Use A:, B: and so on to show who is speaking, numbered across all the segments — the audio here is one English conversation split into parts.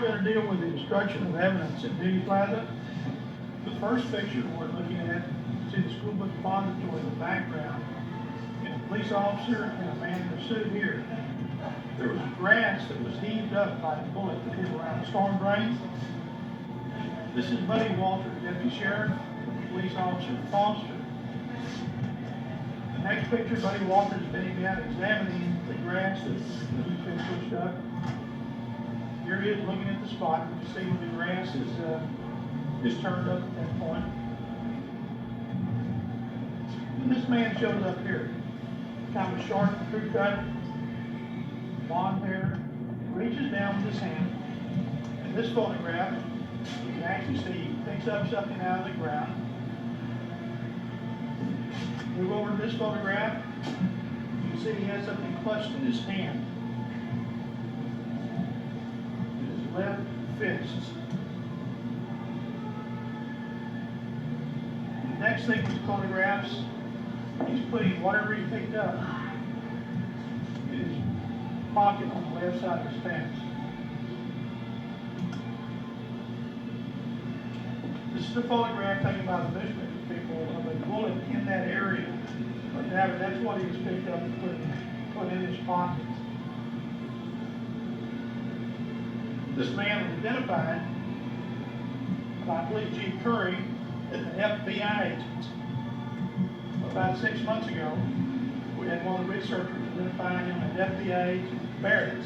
A: we're going to deal with the destruction of evidence at Duty Plaza. The first picture we're looking at, see the school book depository in the background, and a police officer and a man in a suit here. There was grass that was heaved up by the bullet that hit around the storm drain. This is Buddy Walter, Deputy Sheriff, Police Officer Foster. The next picture, Buddy Walter's bending down examining the grass that's been pushed up. Here he is looking at the spot. You can see when the grass is turned up at that point. And this man shows up here. Kind of short, crew cut, blonde hair, reaches down with his hand. In this photograph, you can actually see he picks up something out of the ground. Move over to this photograph, you can see he has something clutched in his hand. In his left fist. The next thing he photographs, he's putting whatever he picked up in his pocket on the left side of his pants. This is a photograph taken by the newspaper people of a bullet in that area. But that's what he was picked up and put in his pocket. This man was identified by Police Chief Curry as an FBI agent. About 6 months ago, we had one of the researchers identifying him as FBI agent Barrett.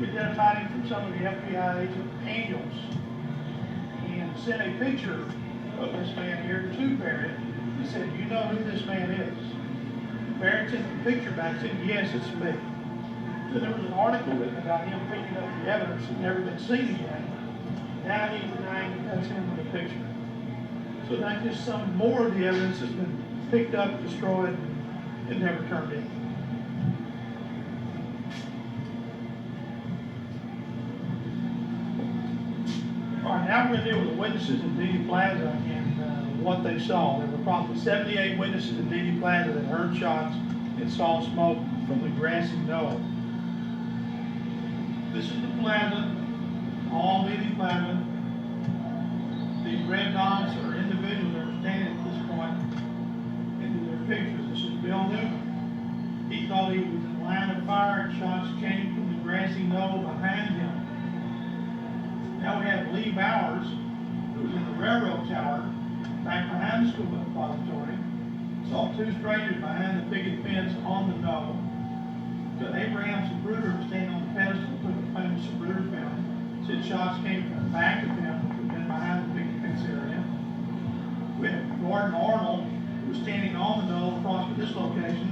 A: We identified him from some of the FBI agent manuals and sent a picture of this man here to Barrett. He said, "You know who this man is?" Barrett sent the picture back and said, "Yes, it's me." So there was an article written about him picking up the evidence that had never been seen again. Now he's denying that that's him in the picture. So that's just some more of the evidence that's been picked up, destroyed, and never turned in. All right, now we're going to deal with the witnesses in Duty Plaza and what they saw. There were probably 78 witnesses in Duty Plaza that heard shots and saw smoke from the grassy knoll. This is the plaza, all Duty Plaza. These red dots are individuals that are standing at this point into their pictures. This is Bill Newton. He thought he was in line of fire and shots came from the grassy knoll behind him. Now we have Lee Bowers, who was in the railroad tower back behind the school depository. Saw two strangers behind the picket fence on the knoll. So Abraham Zapruder was standing on the pedestal and took a famous Zapruder film. Said shots came from the back of him, which had been behind the picket fence area. We have Gordon Arnold, who was standing on the knoll across from this location,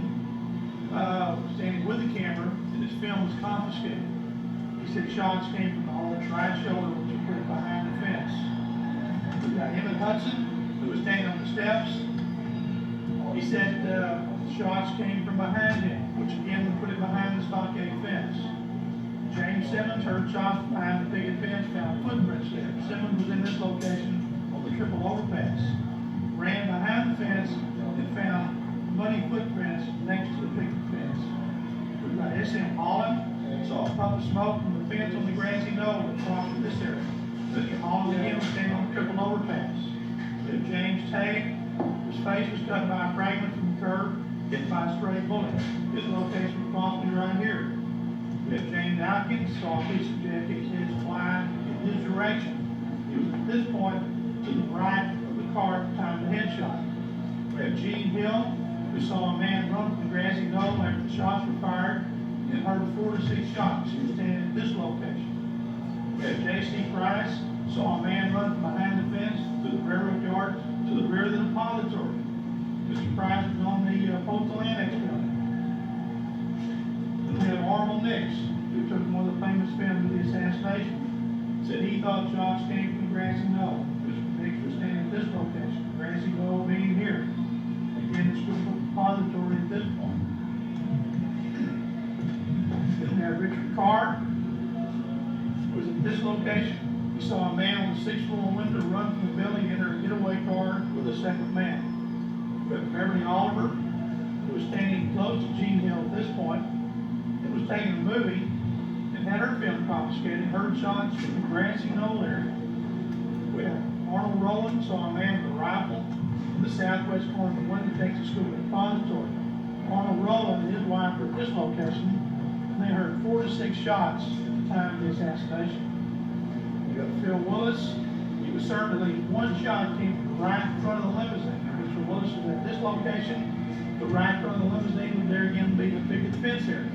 A: standing with the camera, and his film was confiscated. He said shots came from on the right shoulder, which was put behind the fence. We got Emmett Hudson, who was standing on the steps. He said shots came from behind him, which again would put it behind the stockade fence. James Simmons heard shots behind the picket fence, found footprints there. Simmons was in this location on the triple overpass. Ran behind the fence and found muddy footprints next to the picket fence. We've got S.M. Holland, saw a puff of smoke from the fence on the grassy knoll across from this area. S.M. Holland again was standing on the triple overpass. We have James Tate, his face was cut by a fragment from the curb, hit by a stray bullet. His location was possibly right here. We have James Atkins, saw a piece of JFK's head fly in his direction. He was at this point to the right of the car at the time of the headshot. We have Gene Hill, who saw a man run from the grassy knoll after the shots were fired and heard 4 to 6 shots. He was standing at this location. We have J.C. Price, saw a man run from behind the fence to the railroad yard to the rear of the depository. Mr. Price was on the postal annex building. Then we have Arnold Nix, who took one of the famous films of the assassination. Said he thought shots came from the grassy knoll. Mr. Nix was standing at this location. Grassy knoll being here. Again, the school depository at this point. Then we have Richard Carr, who was at this location. He saw a man with a 6th floor window run from the building, enter a getaway car with a second man. We have Beverly Oliver, who was standing close to Gene Hill at this point, and was taking a movie and had her film confiscated, heard shots from the grassy knoll area. We have Arnold Rowland saw a man with a rifle in the southwest corner of the Wyndham, Texas School Repository. Arnold Rowland and his wife were at this location, and they heard 4 to 6 shots at the time of the assassination. We got Phil Willis. He was served at least 1 shot came from right in front of the limousine. Mr. Willis was at this location. The right in front of the limousine was there again being a picket fence area.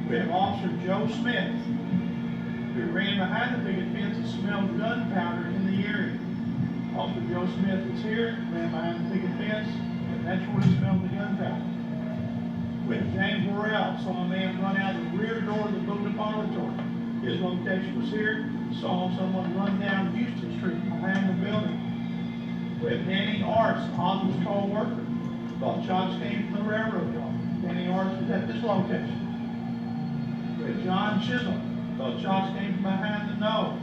A: We have Officer Joe Smith, who ran behind the picket fence and smelled gunpowder in the area. Officer Joe Smith was here, ran behind the picket fence, and that's where he smelled the gunpowder. We have James Worrell saw a man run out the rear door of the Boone Depository. His location was here. Saw someone run down Houston Street behind the building. We have Danny Arts, Oswald's co-worker. Thought shots came from the railroad yard. Danny Arts was at this location. We have John Chisholm. Thought shots came from behind the knoll.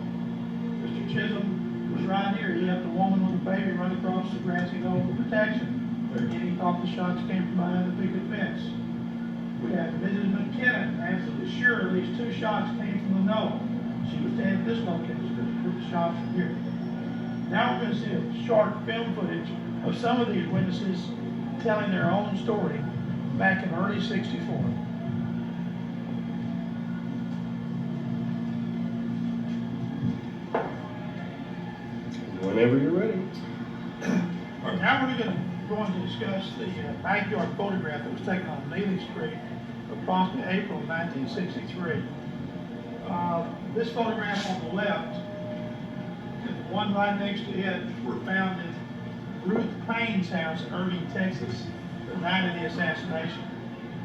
A: Mr. Chisholm was right here. He left a woman with a baby run across the grassy knoll for protection. There again, he thought the shots came from behind the picket fence. We have Mrs. McKinnon, absolutely sure at least 2 shots came from the knoll. She was standing at this location because the group of shots from here. Now we're going to see a short film footage of some of these witnesses telling their own story back in early '64.
B: Whenever you're ready.
A: All right, now we're going to discuss the backyard photograph that was taken on Neely Street approximately April of 1963. This photograph on the left and the one right next to it were found in Ruth Payne's house in Irving, Texas, the night of the assassination.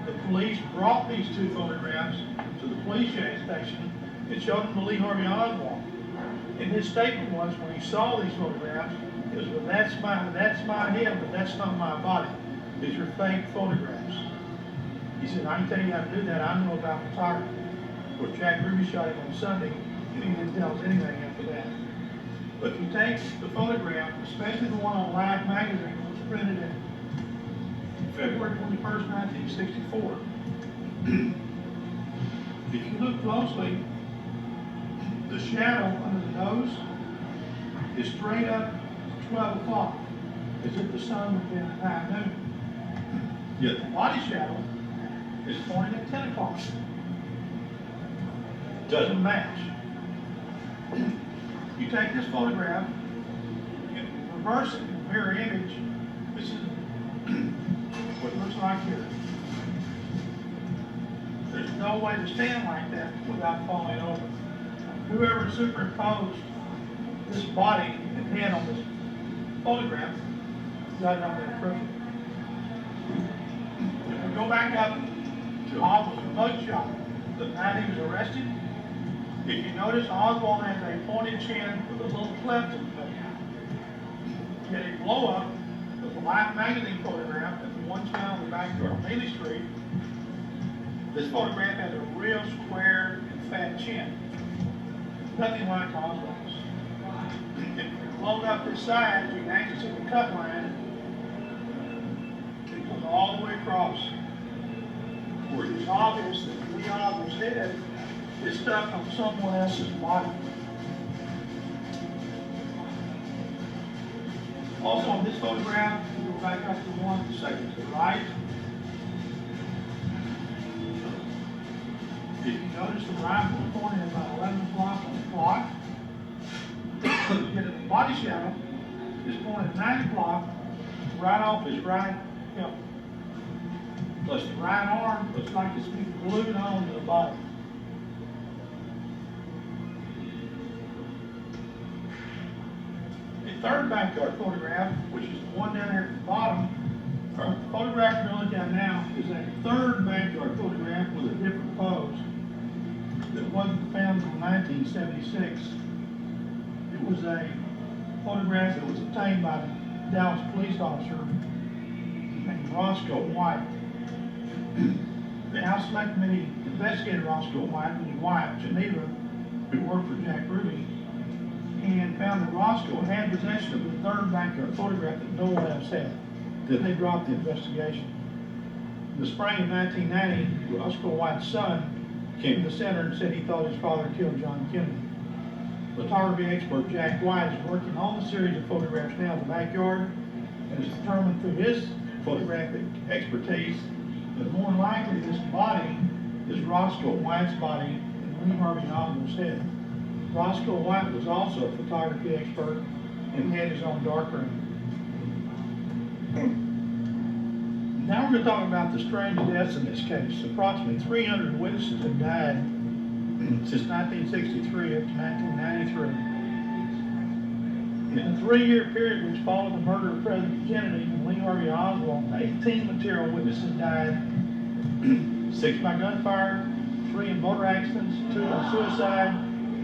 A: The police brought these 2 photographs to the police station and showed them to Lee Harvey Oswald. And his statement was, when he saw these photographs, it was, well, that's my head, but that's not my body. These are fake photographs. He said, I can tell you how to do that. I know about photography. Of course, Jack Ruby shot him on Sunday, and he didn't tell us anything after that. But if you take the photograph, especially the one on Life magazine, that was printed in February 21st, 1964, if you look closely, the shadow under the nose is straight up 12 o'clock, as if the sun would have been at high noon. Yet the body shadow is pointing at 10 o'clock. Doesn't match. You take this photograph, and reverse it, mirror image, this is what it looks like here. There's no way to stand like that without falling over. Whoever superimposed this body and head on this photograph got it on there perfect. If we go back up to Oswald's mugshot, the night he was arrested, if you notice, Oswald has a pointed chin with a little cleft in the face. Yet a blow-up of the Life magazine photograph and the ones found in the backyard on Neely Street, this photograph has a real square and fat chin. Nothing like Oswald's. If you load up this side, you can actually see the cut line. It goes all the way across. It's obvious that Lee Oswald's head is stuck on someone else's body. Also on this photograph, you go back up to the one second to the right. If you notice, the rifle is pointing at about 11 o'clock on the clock. You get the body shadow is pointing at 9 o'clock, right off his right hip. Plus the right arm looks like it's being glued onto the body. The third backyard photograph, which is the one down there at the bottom, or the photograph we're looking at now, is a third backyard photograph with a different pose that wasn't found until 1976. It was a photograph that was obtained by the Dallas police officer named Roscoe White. The House Select Committee investigated Roscoe White and his wife, Geneva, who worked for Jack Ruby, and found that Roscoe had possession of the third backyard photograph that no one else had. Then they dropped the investigation. In the spring of 1990, Roscoe White's son came to the center and said he thought his father killed John Kennedy. Photography expert Jack White is working on the series of photographs now in the backyard, and has determined through his photographic expertise that more than likely this body is Roscoe White's body in Lee Harvey Oswald's head. Roscoe White was also a photography expert and had his own darkroom. Now we're going to talk about the strange deaths in this case. Approximately 300 witnesses have died since 1963 up to 1993. In the 3-year period which followed the murder of President Kennedy and Lee Harvey Oswald, 18 material witnesses died, 6 by gunfire, 3 in motor accidents, 2 by suicide,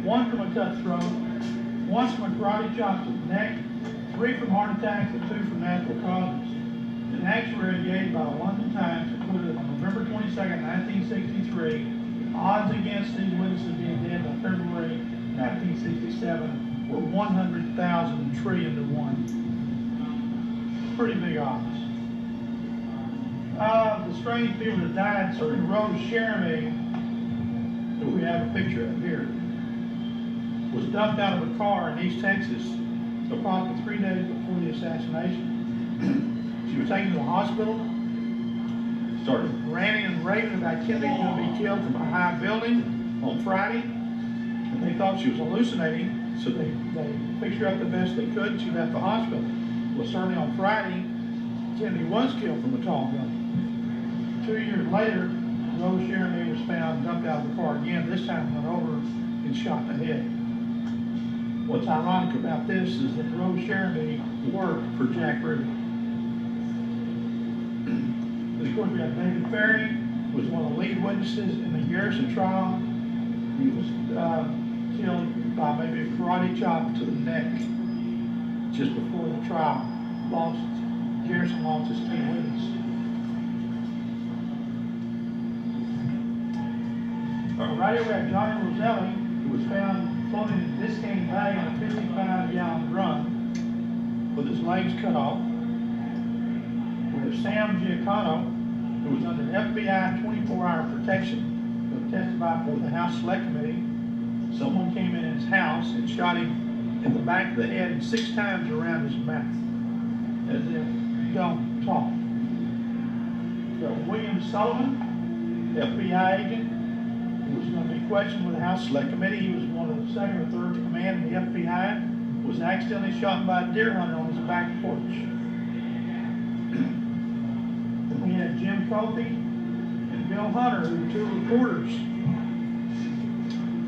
A: 1 from a cut throat, 1 from a karate chop to the neck, 3 from heart attacks, and 2 from natural causes. An actuary engaged by the London Times concluded on November 22, 1963, odds against these witnesses being dead by February 1967 were 100,000 trillion to 1. Pretty big odds. The strange people that died, so Rose Jeremy, who we have a picture of here, was dumped out of a car in East Texas approximately 3 days before the assassination. She was taken to the hospital, started ranting and raving about Kennedy going to be killed from a high building on Friday, and they thought she was hallucinating, so they fixed her up the best they could, and she left the hospital. Well, certainly on Friday, Kennedy was killed from a tall building. 2 years later, Rose Jeremy was found dumped out of the car again, this time went over and shot in the head. What's ironic about this is that Rose Jeremy worked for Jack Ruby. Of course, we have David Ferry, who was one of the lead witnesses in the Garrison trial. He was killed by maybe a karate chop to the neck just before the trial. Garrison lost his key witness. Right here we have Johnny Roselli, who was found floating in Biscayne Bay on a 55-gallon drum with his legs cut off. We have Sam Giacono, who was under FBI 24-hour protection, who testified before the House Select Committee. Someone came in his house and shot him in the back of the head and 6 times around his mouth, as if, don't talk. So William Sullivan, FBI agent, who was going to be questioned with the House Select Committee. He was one of the 2nd or 3rd in command in the FBI, was accidentally shot by a deer hunter on his back porch. We had Jim Coffey and Bill Hunter, who were 2 reporters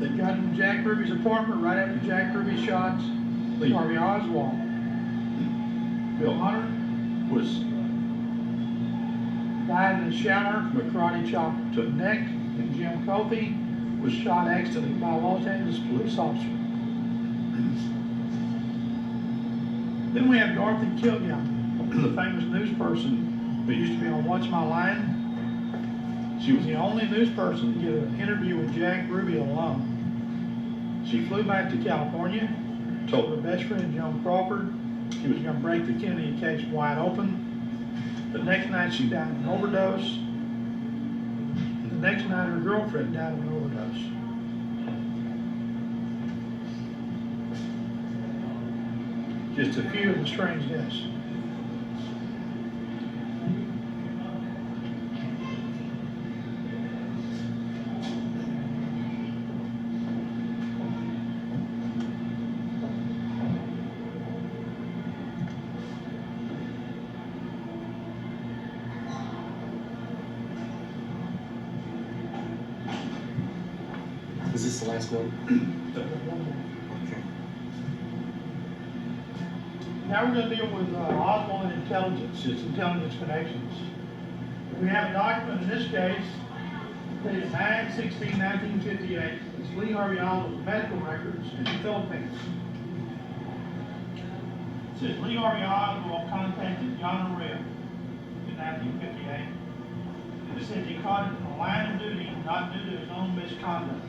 A: that got into Jack Ruby's apartment right after Jack Ruby shot Lee Harvey Oswald. Bill Hunter died in the shower from a karate chop to the neck, and Jim Coffey was shot accidentally by a Los Angeles police officer. Then we have Dorothy Kilgallen, the famous news person who used to be on Watch My Line. She was the only news person to get an interview with Jack Ruby alone. She flew back to California, told her best friend Joan Crawford she was going to break the Kennedy case wide open. The next night she died of an overdose. And the next night her girlfriend died of an overdose. Just a few of the strange deaths.
B: Is this the last one? Okay.
A: Now we're going to deal with Oswald and intelligence, its intelligence connections. We have a document in this case dated 9/16/1958. It's Lee Harvey Oswald's medical records in the Philippines. It says Lee Harvey Oswald contacted John O'Reilly in 1958. It said he caught it in the line of duty, not due to his own misconduct.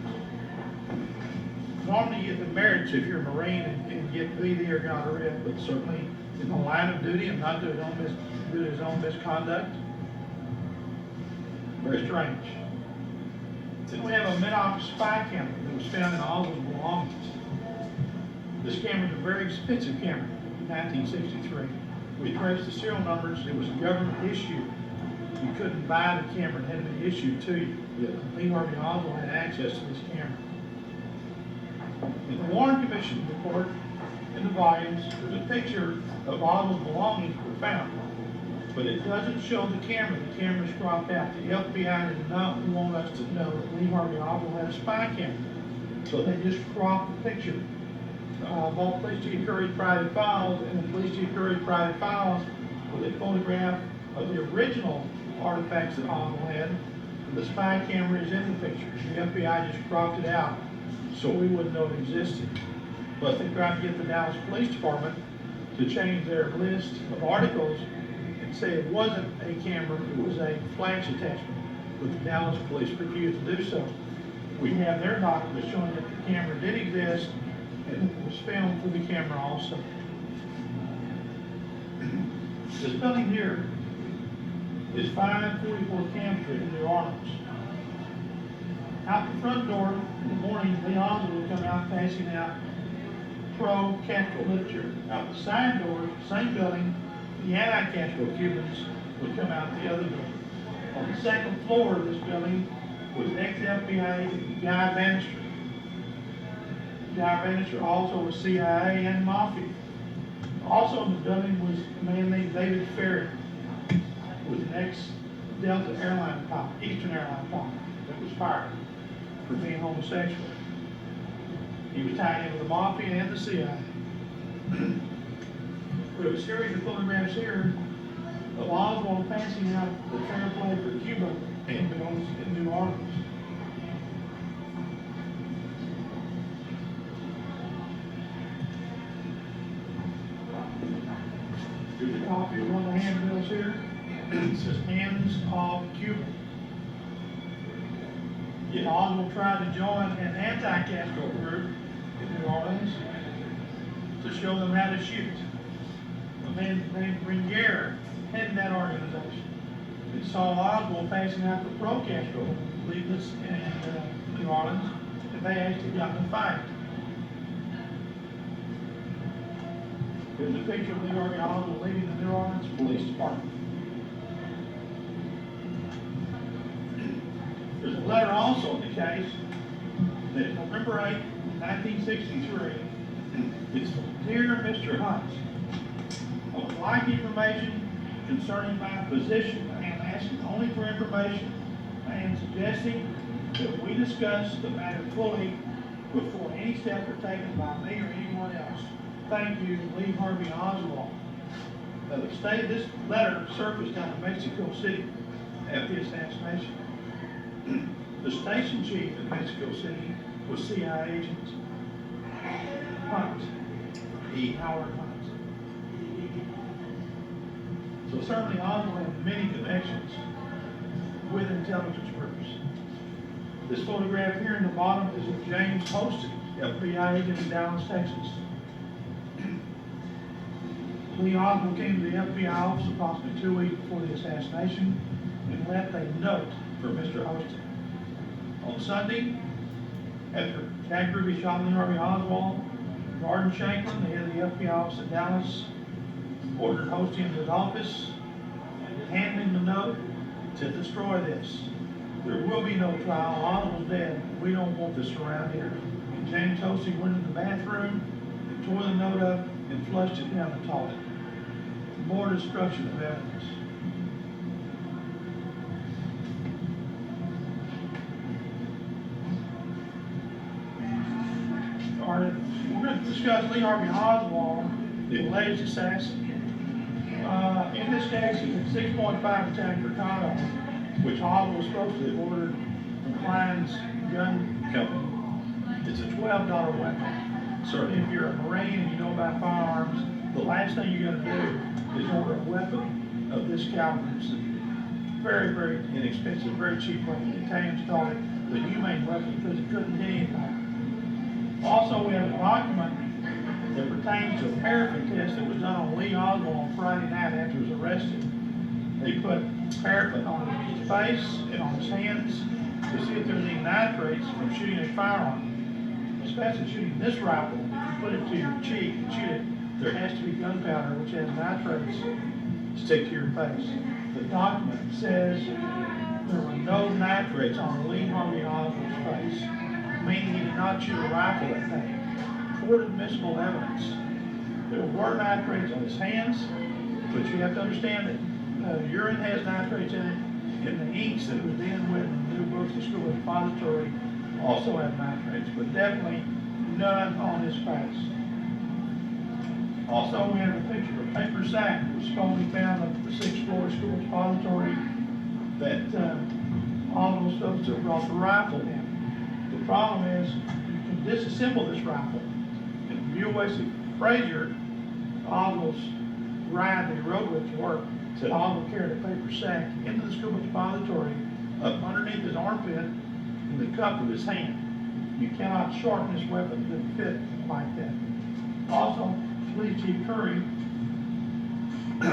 A: Normally you get the merits if you're a Marine and get VD or gonorrhea, but certainly in the line of duty and not due to his own misconduct. Very strange. We have a mid-office spy camera that was found in Oswald's belongings. This camera is a very expensive camera, 1963. We traced the serial numbers. It was a government issue. You couldn't buy the camera; it had to be issued to you.
B: Yeah.
A: Lee Harvey Oswald had access to this camera. In the Warren Commission report, in the volumes, there's a picture of Oswald's belongings were found, but it doesn't show the camera. The camera's cropped out. The FBI did not want us to know that Lee Harvey Oswald had a spy camera, so they just cropped the picture. Both Police Chief Curry's private files and the Police Chief Curry's private files with a photograph of the original artifacts that Oswald had. The spy camera is in the picture. The FBI just cropped it out so we wouldn't know it existed. But they tried to get the Dallas Police Department to change their list of articles and say it wasn't a camera, it was a flash attachment. But the Dallas Police refused to do so. We have their documents showing that the camera did exist and it was filmed through the camera also. This building here is 544 Camp Street in New Orleans. Out the front door in the morning, Lee Oswald would come out passing out pro-Castro literature. Out the side doors, same building, the anti-Castro Cubans would come out the other door. On the second floor of this building was ex-FBI agent Guy Bannister. Guy Bannister also was CIA and Mafia. Also in the building was a man named David Ferry, who was an ex-Delta airline pilot, Eastern airline pilot, that was fired for being homosexual. He was tied in with the Mafia and the CIA. We have a series of photographs here of Oswald passing out the fair play for Cuba in New Orleans. Here's a copy of one of the handbills here. It says Hands Off Cuba. Yet Oswald tried to join an anti-Castro group in New Orleans to show them how to shoot. A man named Renier headed that organization. It saw Oswald passing out the pro-Castro leaflets in New Orleans, and they actually got in a fight. Here's a picture of Lee Harvey Oswald leaving the New Orleans Police Department. There's a letter also in the case that November 8, 1963, it's Dear Mr. Hunt, I would like information concerning my position. I am asking only for information. I am suggesting that we discuss the matter fully before any steps are taken by me or anyone else. Thank you, Lee Harvey Oswald. This letter surfaced down in Mexico City after the assassination. The station chief in Mexico City was CIA agent Hunt, E. Howard Hunt. So certainly Oswald had many connections with intelligence groups. This photograph here in the bottom is of James Hostin, FBI agent in Dallas, Texas. Lee Oswald came to the FBI office approximately 2 weeks before the assassination and left a note for Mr. Hostin. On Sunday, after Jack Ruby shot Lee Harvey Oswald, Gordon Shanklin, the head of the FBI office in Dallas, ordered Hostin into his office, handed him the note, said, destroy this. There will be no trial. Oswald's dead. We don't want this around here. And James Hostin went into the bathroom, and tore the note up, and flushed it down the toilet. More destruction of evidence. All right, we're going to discuss Lee Harvey Oswald, the alleged assassin. In this case, it's a 6.5 attack Mercado, which Oswald was supposed to have ordered from Klein's gun company. It's a $12 weapon. Certainly, if you're a Marine and you know about firearms, the last thing you're going to do is order a weapon of this caliber. It's a very, very inexpensive, very cheap weapon. The Italians called it the humane weapon because it couldn't hit anybody. Also, we have a document that pertains to a paraffin test that was done on Lee Oswald on Friday night after he was arrested. They put paraffin on his face and on his hands, to see if there's any nitrates from shooting a firearm, especially shooting this rifle. If you put it to your cheek and shoot it, there has to be gunpowder which has nitrates stick to your face. The document says there were no nitrates on Lee Harvey Oswald's face, meaning he did not shoot a rifle that day. Court admissible evidence. There were nitrates on his hands, but you have to understand that urine has nitrates in it, and the inks that was dealing with in the new books, the school repository, also have nitrates, but definitely none on his face. Also, we have a picture of a paper sack that was supposedly found at the 6th floor school repository that all those folks that brought the rifle in. The problem is, you can disassemble this rifle. And Buell Frazier, Oswald's ride they rode with to work, said Oswald carried a paper sack into the school repository up underneath his armpit in the cup of his hand. You cannot shorten this weapon to fit like that. Also, Police Chief Curry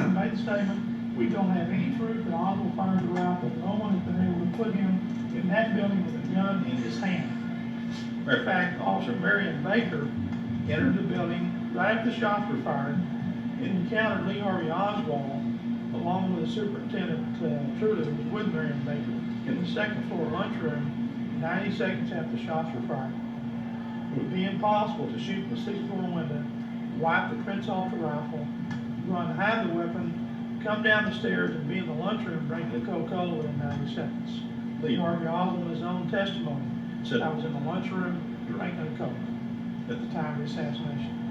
A: made the statement, we don't have any proof that Oswald fired the rifle. No one has been able to put him in that building with a gun in his hand. Matter of fact, Officer Marion Baker entered the building right after the shots were fired and encountered Lee Harvey Oswald along with the superintendent Trudeau, who was with Marion Baker in the 2nd floor lunchroom 90 seconds after the shots were fired. It would be impossible to shoot from the 6th floor window, wipe the prints off the rifle, run, hide the weapon, come down the stairs and be in the lunchroom and drink the Coca-Cola in 90 seconds. Lee Harvey Oswald, in his own testimony, said I was in the lunchroom drinking a Coke at the time of the assassination.